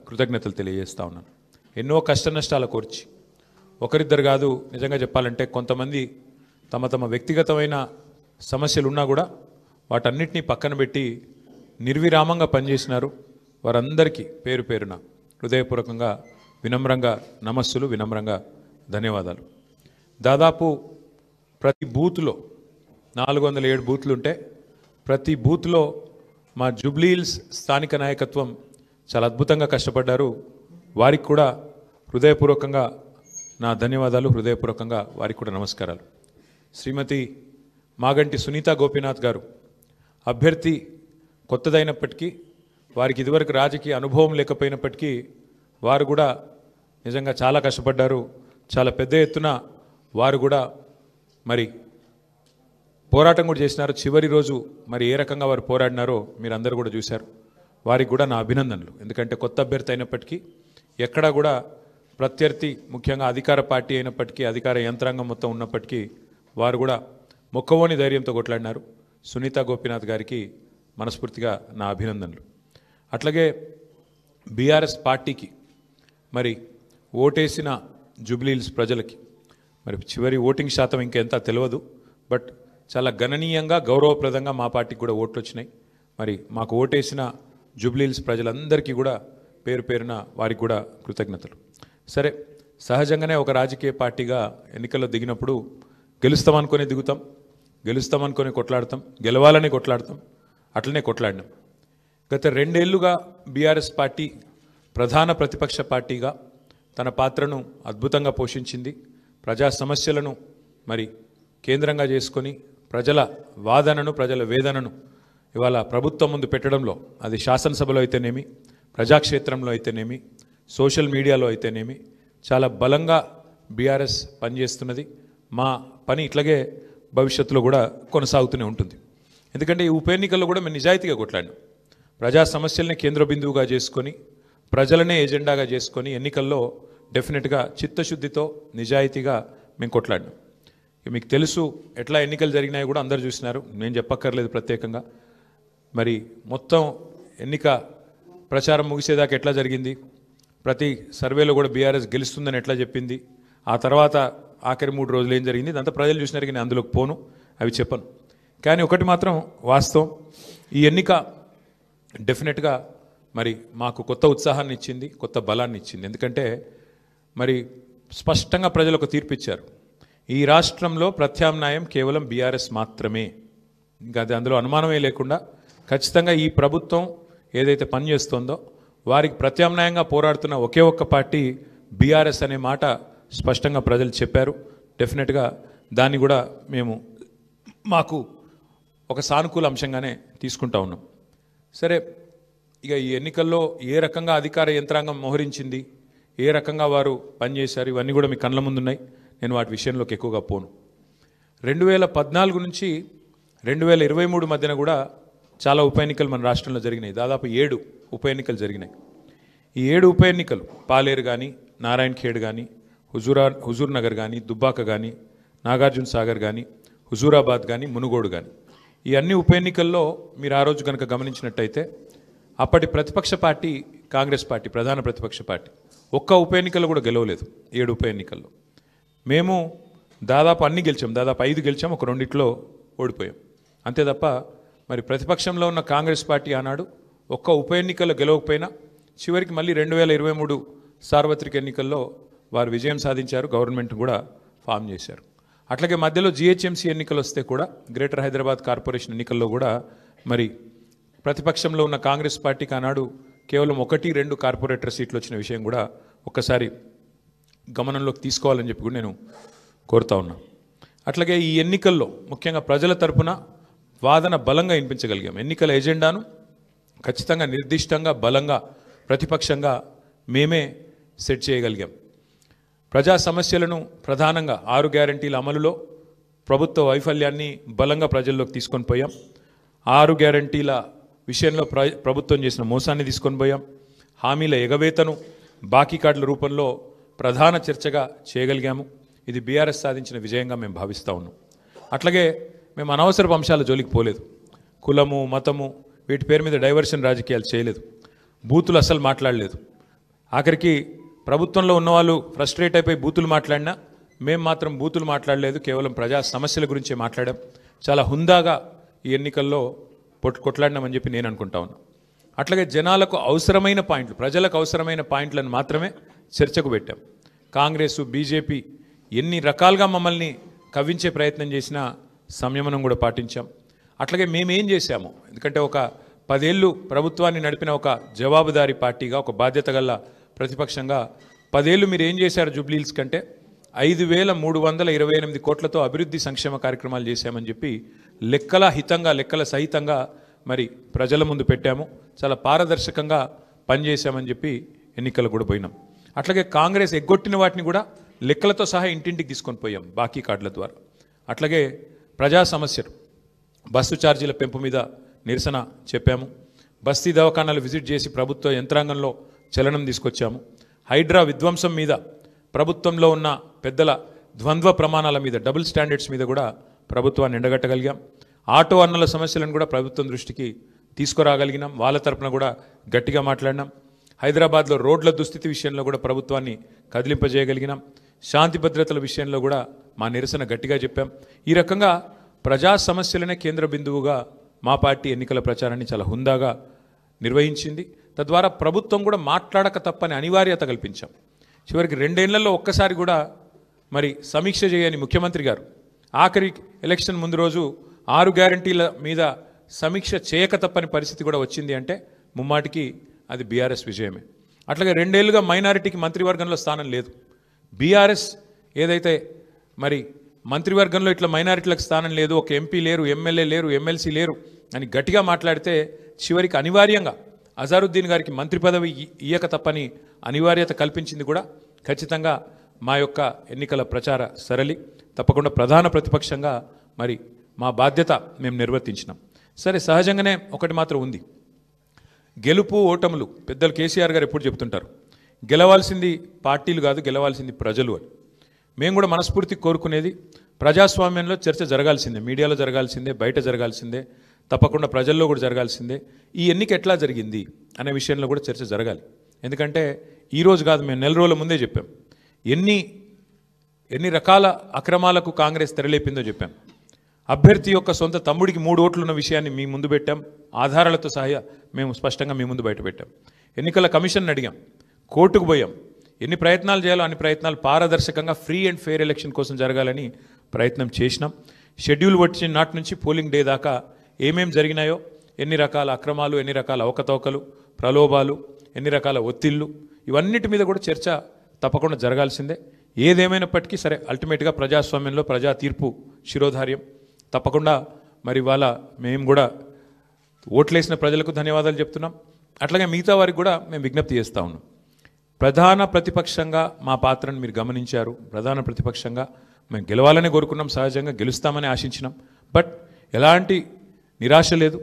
కృతజ్ఞతలు తెలియజేస్తా ఉన్నాను. ఎన్నో కష్ట నష్టాల కోర్చి ఒకరిద్దరు కాదు, నిజంగా చెప్పాలంటే కొంతమంది తమ తమ వ్యక్తిగతమైన సమస్యలు ఉన్నా కూడా వాటన్నిటినీ పక్కన పెట్టి నిర్విరామంగా పనిచేసినారు. వారందరికీ పేరు పేరున హృదయపూర్వకంగా వినమ్రంగా నమస్సులు, వినమ్రంగా ధన్యవాదాలు. దాదాపు ప్రతి బూత్లో 407 బూత్లు ఉంటే ప్రతి బూత్లో మా జూబ్లీహిల్స్ స్థానిక నాయకత్వం చాలా అద్భుతంగా కష్టపడ్డారు. వారికి కూడా హృదయపూర్వకంగా నా ధన్యవాదాలు, హృదయపూర్వకంగా వారికి కూడా నమస్కారాలు. శ్రీమతి మాగంటి సునీత గోపీనాథ్ గారు అభ్యర్థి కొత్తదైనప్పటికీ, వారికి ఇదివరకు రాజకీయ అనుభవం లేకపోయినప్పటికీ వారు కూడా నిజంగా చాలా కష్టపడ్డారు. చాలా పెద్ద ఎత్తున వారు కూడా మరి పోరాటం కూడా చేసినారు. చివరి రోజు మరి ఏ రకంగా వారు పోరాడినారో మీరు అందరూ కూడా చూశారు. వారికి కూడా నా అభినందనలు. ఎందుకంటే కొత్త అభ్యర్థి అయినప్పటికీ ఎక్కడా కూడా ప్రత్యర్థి, ముఖ్యంగా అధికార పార్టీ అయినప్పటికీ, అధికార యంత్రాంగం మొత్తం ఉన్నప్పటికీ వారు కూడా మొక్కవోని ధైర్యంతో కొట్లాడినారు. సునీత గోపీనాథ్ గారికి మనస్ఫూర్తిగా నా అభినందనలు. అట్లాగే బీఆర్ఎస్ పార్టీకి మరి ఓటేసిన జూబ్లీహిల్స్ ప్రజలకి మరి చివరి ఓటింగ్ శాతం ఇంకెంత తెలియదు, బట్ చాలా గణనీయంగా గౌరవప్రదంగా మా పార్టీకి కూడా ఓట్లు వచ్చినాయి. మరి మాకు ఓటేసిన జూబ్లీహిల్స్ ప్రజలందరికీ కూడా పేరు పేరున వారికి కూడా కృతజ్ఞతలు. సరే, సహజంగానే ఒక రాజకీయ పార్టీగా ఎన్నికల్లో దిగినప్పుడు గెలుస్తామనుకొని దిగుతాం, గెలుస్తామనుకొని కొట్లాడతాం, గెలవాలని కొట్లాడతాం. అట్లనే కొట్లాడినాం. గత 2 ఏళ్లుగా బీఆర్ఎస్ పార్టీ ప్రధాన ప్రతిపక్ష పార్టీగా తన పాత్రను అద్భుతంగా పోషించింది. ప్రజా సమస్యలను మరి కేంద్రంగా చేసుకొని ప్రజల వాదనను, ప్రజల వేదనను ఇవాళ ప్రభుత్వం ముందు పెట్టడంలో, అది శాసనసభలో అయితేనేమి, ప్రజాక్షేత్రంలో అయితేనేమి, సోషల్ మీడియాలో అయితేనేమి చాలా బలంగా బీఆర్ఎస్ పనిచేస్తున్నది. మా పని ఇట్లాగే భవిష్యత్తులో కూడా కొనసాగుతూనే ఉంటుంది. ఎందుకంటే ఈ ఉప ఎన్నికల్లో కూడా మేము నిజాయితీగా కొట్లాడినాం. ప్రజా సమస్యల్ని కేంద్ర బిందువుగా చేసుకొని, ప్రజలనే ఎజెండాగా చేసుకొని ఎన్నికల్లో డెఫినెట్గా చిత్తశుద్ధితో నిజాయితీగా మేము కొట్లాడినాం. మీకు తెలుసు ఎట్లా ఎన్నికలు జరిగినాయో కూడా అందరూ చూసినారు, నేను చెప్పక్కర్లేదు ప్రత్యేకంగా. మరి మొత్తం ఎన్నిక ప్రచారం ముగిసేదాకా ఎట్లా జరిగింది, ప్రతి సర్వేలో కూడా బీఆర్ఎస్ గెలుస్తుందని ఎట్లా చెప్పింది, ఆ తర్వాత ఆఖరి 3 రోజులు ఏం జరిగింది, ఇదంతా ప్రజలు చూసినారు. నేను అందులోకి పోను, అవి చెప్పను. కానీ ఒకటి మాత్రం వాస్తవం, ఈ ఎన్నిక డెఫినెట్గా మరి మాకు కొత్త ఉత్సాహాన్ని ఇచ్చింది, కొత్త బలాన్ని ఇచ్చింది. ఎందుకంటే మరి స్పష్టంగా ప్రజలు ఒక తీర్పు ఇచ్చారు. ఈ రాష్ట్రంలో ప్రత్యామ్నాయం కేవలం బీఆర్ఎస్ మాత్రమే. ఇంకా అది అందులో అనుమానమే లేకుండా ఖచ్చితంగా ఈ ప్రభుత్వం ఏదైతే పనిచేస్తుందో వారికి ప్రత్యామ్నాయంగా పోరాడుతున్న ఒకే ఒక్క పార్టీ బీఆర్ఎస్ అనే మాట స్పష్టంగా ప్రజలు చెప్పారు. డెఫినెట్గా దాన్ని కూడా మేము మాకు ఒక సానుకూల అంశంగానే తీసుకుంటా ఉన్నాం. సరే, ఇక ఈ ఎన్నికల్లో ఏ రకంగా అధికార యంత్రాంగం మోహరించింది, ఏ రకంగా వారు పనిచేశారు, ఇవన్నీ కూడా మీ కళ్ళ ముందున్నాయి. నేను వాటి విషయంలోకి ఎక్కువగా పోను. 2014 నుంచి 2023 మధ్యన కూడా చాలా ఉప ఎన్నికలు మన రాష్ట్రంలో జరిగినాయి. దాదాపు 7 ఉప ఎన్నికలు జరిగినాయి. ఈ 7 ఉప ఎన్నికలు పాలేరు కానీ, నారాయణ ఖేడ్ కానీ, హుజూర్ నగర్ కానీ, దుబ్బాక కానీ, నాగార్జున సాగర్ కానీ, హుజూరాబాద్ కానీ, మునుగోడు కానీ, ఈ అన్ని ఉప ఎన్నికల్లో మీరు ఆ రోజు కనుక గమనించినట్టయితే అప్పటి ప్రతిపక్ష పార్టీ కాంగ్రెస్ పార్టీ, ప్రధాన ప్రతిపక్ష పార్టీ, ఒక్క ఉప ఎన్నికల్లో కూడా గెలవలేదు. 7 ఉప ఎన్నికల్లో మేము దాదాపు అన్ని గెలిచాం. దాదాపు 5 గెలిచాం, ఒక 2 ఓడిపోయాం. అంతే తప్ప మరి ప్రతిపక్షంలో ఉన్న కాంగ్రెస్ పార్టీ ఆనాడు ఒక్క ఉప ఎన్నికల్లో గెలవకపోయినా చివరికి మళ్ళీ 2023 సార్వత్రిక ఎన్నికల్లో వారు విజయం సాధించారు, గవర్నమెంట్ కూడా ఫామ్ చేశారు. అట్లాగే మధ్యలో జిహెచ్ఎంసీ ఎన్నికలు వస్తే కూడా, గ్రేటర్ హైదరాబాద్ కార్పొరేషన్ ఎన్నికల్లో కూడా మరి ప్రతిపక్షంలో ఉన్న కాంగ్రెస్ పార్టీకి ఆనాడు కేవలం 1-2 కార్పొరేటర్ సీట్లు వచ్చిన విషయం కూడా ఒక్కసారి గమనంలోకి తీసుకోవాలని చెప్పి కూడా నేను కోరుతా ఉన్నా. అట్లాగే ఈ ఎన్నికల్లో ముఖ్యంగా ప్రజల తరపున వాదన బలంగా వినిపించగలిగాం. ఎన్నికల ఎజెండాను ఖచ్చితంగా నిర్దిష్టంగా బలంగా ప్రతిపక్షంగా మేమే సెట్ చేయగలిగాం. ప్రజా సమస్యలను ప్రధానంగా 6 గ్యారంటీల అమలులో ప్రభుత్వ వైఫల్యాన్ని బలంగా ప్రజల్లోకి తీసుకొని పోయాం. 6 గ్యారంటీల విషయంలో ప్రభుత్వం చేసిన మోసాన్ని తీసుకొని పోయాం. హామీల ఎగవేతను బాకీ కార్డుల రూపంలో ప్రధాన చర్చగా చేయగలిగాము. ఇది బీఆర్ఎస్ సాధించిన విజయంగా మేము భావిస్తూ ఉన్నాం. అట్లాగే మేము అనవసరపు అంశాల జోలికి పోలేదు. కులము, మతము వీటి పేరు మీద డైవర్షన్ రాజకీయాలు చేయలేదు. బూతులు అస్సలు మాట్లాడలేదు. ఆఖరికి ప్రభుత్వంలో ఉన్నవాళ్ళు ఫ్రస్ట్రేట్ అయిపోయి బూతులు మాట్లాడినా మేము మాత్రం బూతులు మాట్లాడలేదు, కేవలం ప్రజా సమస్యల గురించే మాట్లాడాం. చాలా హుందాగా ఈ ఎన్నికల్లో కొట్లాడినామని చెప్పి నేను అనుకుంటా ఉన్నా. అట్లాగే జనాలకు అవసరమైన పాయింట్లు, ప్రజలకు అవసరమైన పాయింట్లను మాత్రమే చర్చకు పెట్టాం. కాంగ్రెస్ బీజేపీ ఎన్ని రకాలుగా మమ్మల్ని కవ్వించే ప్రయత్నం చేసినా సంయమనం కూడా పాటించాం. అట్లాగే మేమేం చేశాము, ఎందుకంటే ఒక 10 ఏళ్ళు ప్రభుత్వాన్ని నడిపిన ఒక జవాబుదారీ పార్టీగా, ఒక బాధ్యత గల ప్రతిపక్షంగా 10 ఏళ్ళు మీరు ఏం చేశారు జూబ్లీహిల్స్ కంటే 5,328 కోట్లతో అభివృద్ధి సంక్షేమ కార్యక్రమాలు చేశామని చెప్పి లెక్కల హితంగా, లెక్కల సహితంగా మరి ప్రజల ముందు పెట్టాము. చాలా పారదర్శకంగా పనిచేశామని చెప్పి ఎన్నికలు కూడా పోయినాం. అట్లాగే కాంగ్రెస్ ఎగ్గొట్టిన వాటిని కూడా లెక్కలతో సహా ఇంటింటికి తీసుకొని పోయాం బాకీ కార్డుల ద్వారా. అట్లాగే ప్రజా సమస్యలు, బస్సు ఛార్జీల పెంపు మీద నిరసన చెప్పాము. బస్తీ దవాఖానాలు విజిట్ చేసి ప్రభుత్వ యంత్రాంగంలో చలనం తీసుకొచ్చాము. హైడ్రా విధ్వంసం మీద, ప్రభుత్వంలో ఉన్న పెద్దల ద్వంద్వ ప్రమాణాల మీద, డబుల్ స్టాండర్డ్స్ మీద కూడా ప్రభుత్వాన్ని ఎండగట్టగలిగాం. ఆటో అన్నల సమస్యలను కూడా ప్రభుత్వం దృష్టికి తీసుకురాగలిగినాం. వాళ్ళ తరపున కూడా గట్టిగా మాట్లాడినాం. హైదరాబాద్లో రోడ్ల దుస్థితి విషయంలో కూడా ప్రభుత్వాన్ని కదిలింపజేయగలిగినాం. శాంతి భద్రతల విషయంలో కూడా మా నిరసన గట్టిగా చెప్పాం. ఈ రకంగా ప్రజా సమస్యలనే కేంద్ర బిందువుగా మా పార్టీ ఎన్నికల ప్రచారాన్ని చాలా హుందాగా నిర్వహించింది. తద్వారా ప్రభుత్వం కూడా మాట్లాడక తప్పని అనివార్యత కల్పించాం. చివరికి 2 ఏళ్లలో ఒక్కసారి కూడా మరి సమీక్ష చేయని ముఖ్యమంత్రి గారు ఆఖరి ఎలక్షన్ ముందు రోజు 6 గ్యారంటీల మీద సమీక్ష చేయక తప్పని పరిస్థితి కూడా వచ్చింది అంటే ముమ్మాటికి అది బీఆర్ఎస్ విజయమే. అట్లాగే 2 ఏళ్లుగా మైనారిటీకి మంత్రివర్గంలో స్థానం లేదు. బీఆర్ఎస్ ఏదైతే మరి మంత్రివర్గంలో ఇట్లా మైనారిటీలకు స్థానం లేదు, ఒక ఎంపీ లేరు, ఎమ్మెల్యే లేరు, ఎమ్మెల్సీ లేరు అని గట్టిగా మాట్లాడితే చివరికి అనివార్యంగా అజారుద్దీన్ గారికి మంత్రి పదవి ఇయ్యక తప్పని అనివార్యత కల్పించింది కూడా ఖచ్చితంగా మా యొక్క ఎన్నికల ప్రచార సరళి. తప్పకుండా ప్రధాన ప్రతిపక్షంగా మరి మా బాధ్యత మేము నిర్వర్తించినాం. సరే, సహజంగానే ఒకటి మాత్రం ఉంది, గెలుపు ఓటములు పెద్దలు కేసీఆర్ గారు ఎప్పుడు చెప్తుంటారు, గెలవాల్సింది పార్టీలు కాదు, గెలవాల్సింది ప్రజలు అని. మేము కూడా మనస్ఫూర్తి కోరుకునేది ప్రజాస్వామ్యంలో చర్చ జరగాల్సిందే, మీడియాలో జరగాల్సిందే, బయట జరగాల్సిందే, తప్పకుండా ప్రజల్లో కూడా జరగాల్సిందే. ఈ ఎన్నిక ఎట్లా జరిగింది అనే విషయంలో కూడా చర్చ జరగాలి. ఎందుకంటే ఈరోజు కాదు, మేము 4 రోజుల ముందే చెప్పాం ఎన్ని రకాల అక్రమాలకు కాంగ్రెస్ తెరలేపిందో చెప్పాం. అభ్యర్థి యొక్క సొంత తమ్ముడికి 3 ఓట్లు ఉన్న విషయాన్ని మీ ముందు పెట్టాం. ఆధారాలతో సహా మేము స్పష్టంగా మీ ముందు బయట పెట్టాం. ఎన్నికల కమిషన్ అడిగాం, కోర్టుకు పోయాం. ఎన్ని ప్రయత్నాలు చేయాలో అన్ని ప్రయత్నాలు పారదర్శకంగా ఫ్రీ అండ్ ఫెయిర్ ఎలక్షన్ కోసం జరగాలని ప్రయత్నం చేసినాం. షెడ్యూల్ వచ్చిన నాటి నుంచి పోలింగ్ డే దాకా ఏమేం జరిగినాయో, ఎన్ని రకాల అక్రమాలు, ఎన్ని రకాల అవకతవకలు, ప్రలోభాలు, ఎన్ని రకాల ఒత్తిళ్లు, ఇవన్నిటి మీద కూడా చర్చ తప్పకుండా జరగాల్సిందే. ఏదేమైనప్పటికీ సరే, అల్టిమేట్గా ప్రజాస్వామ్యంలో ప్రజా తీర్పు శిరోధార్యం. తప్పకుండా మరి ఇవాళ మేము కూడా ఓట్లేసిన ప్రజలకు ధన్యవాదాలు చెప్తున్నాం. అట్లాగే మిగతా వారికి కూడా మేము విజ్ఞప్తి చేస్తూ ఉన్నాం. ప్రధాన ప్రతిపక్షంగా మా పాత్రను మీరు గమనించారు. ప్రధాన ప్రతిపక్షంగా మేము గెలవాలని కోరుకున్నాం, సహజంగా గెలుస్తామని ఆశించినాం. బట్ ఎలాంటి నిరాశ లేదు,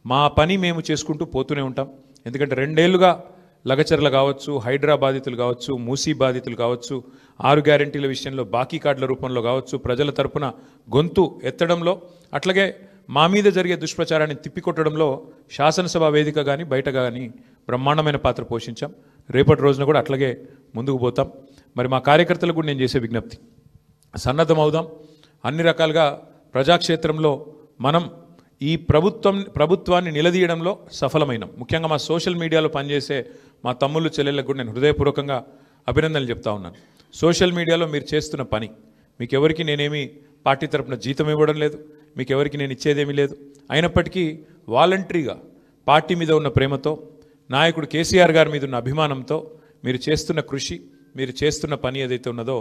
మా పని మేము చేసుకుంటూ పోతూనే ఉంటాం. ఎందుకంటే 2 ఏళ్లుగా లగచర్ల కావచ్చు, హైడ్రా బాధితులు కావచ్చు, మూసీ బాధితులు కావచ్చు, 6 గ్యారంటీల విషయంలో బాకీ కార్డుల రూపంలో కావచ్చు, ప్రజల తరపున గొంతు ఎత్తడంలో, అట్లాగే మా మీద జరిగే దుష్ప్రచారాన్ని తిప్పికొట్టడంలో శాసనసభ వేదిక కానీ బయట కానీ బ్రహ్మాండమైన పాత్ర పోషించాం. రేపటి రోజున కూడా అట్లాగే ముందుకు పోతాం. మరి మా కార్యకర్తలకు కూడా నేను చేసే విజ్ఞప్తి, సన్నద్ధమవుదాం. అన్ని రకాలుగా ప్రజాక్షేత్రంలో మనం ఈ ప్రభుత్వాన్ని నిలదీయడంలో సఫలమైనాం. ముఖ్యంగా మా సోషల్ మీడియాలో పనిచేసే మా తమ్ముళ్ళు చెల్లెళ్ళకు కూడా నేను హృదయపూర్వకంగా అభినందనలు చెప్తా ఉన్నాను. సోషల్ మీడియాలో మీరు చేస్తున్న పని, మీకు ఎవరికి నేనేమి పార్టీ తరపున జీతం ఇవ్వడం లేదు, మీకు ఎవరికి నేను ఇచ్చేదేమీ లేదు. అయినప్పటికీ వాలంటరీగా పార్టీ మీద ఉన్న ప్రేమతో, నాయకుడు కేసీఆర్ గారి మీద ఉన్న అభిమానంతో మీరు చేస్తున్న కృషి, మీరు చేస్తున్న పని ఏదైతే ఉన్నదో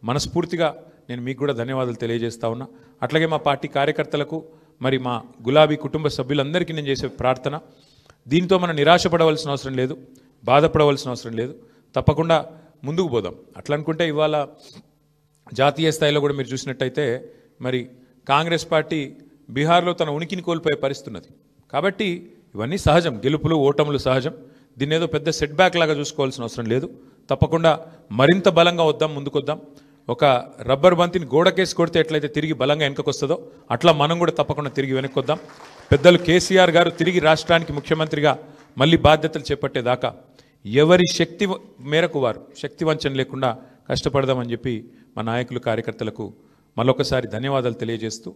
మనస్ఫూర్తిగా నేను మీకు కూడా ధన్యవాదాలు తెలియజేస్తా ఉన్నా. అట్లాగే మా పార్టీ కార్యకర్తలకు, మరి మా గులాబీ కుటుంబ సభ్యులందరికీ నేను చేసే ప్రార్థన, దీంతో మనం నిరాశపడవలసిన అవసరం లేదు, బాధపడవలసిన అవసరం లేదు. తప్పకుండా ముందుకు పోదాం. అట్లా అనుకుంటే ఇవాళ జాతీయ స్థాయిలో కూడా మీరు చూసినట్టయితే మరి కాంగ్రెస్ పార్టీ బీహార్లో తన ఉనికిని కోల్పోయే పరిస్థితి ఉన్నది. కాబట్టి ఇవన్నీ సహజం, గెలుపులు ఓటములు సహజం. దీన్ని ఏదో పెద్ద సెట్ బ్యాక్ లాగా చూసుకోవాల్సిన అవసరం లేదు. తప్పకుండా మరింత బలంగా వద్దాం, ముందుకొద్దాం. ఒక రబ్బర్ బంతిని గోడకేసి కొడితే ఎట్లయితే తిరిగి బలంగా వెనకకు వస్తుందో అట్లా మనం కూడా తప్పకుండా తిరిగి వెనక్కొద్దాం. పెద్దలు కేసీఆర్ గారు తిరిగి రాష్ట్రానికి ముఖ్యమంత్రిగా మళ్ళీ బాధ్యతలు చేపట్టేదాకా ఎవరి శక్తి మేరకు వారు శక్తి వంచన లేకుండా కష్టపడదామని చెప్పి మా నాయకులు కార్యకర్తలకు మరొకసారి ధన్యవాదాలు తెలియజేస్తూ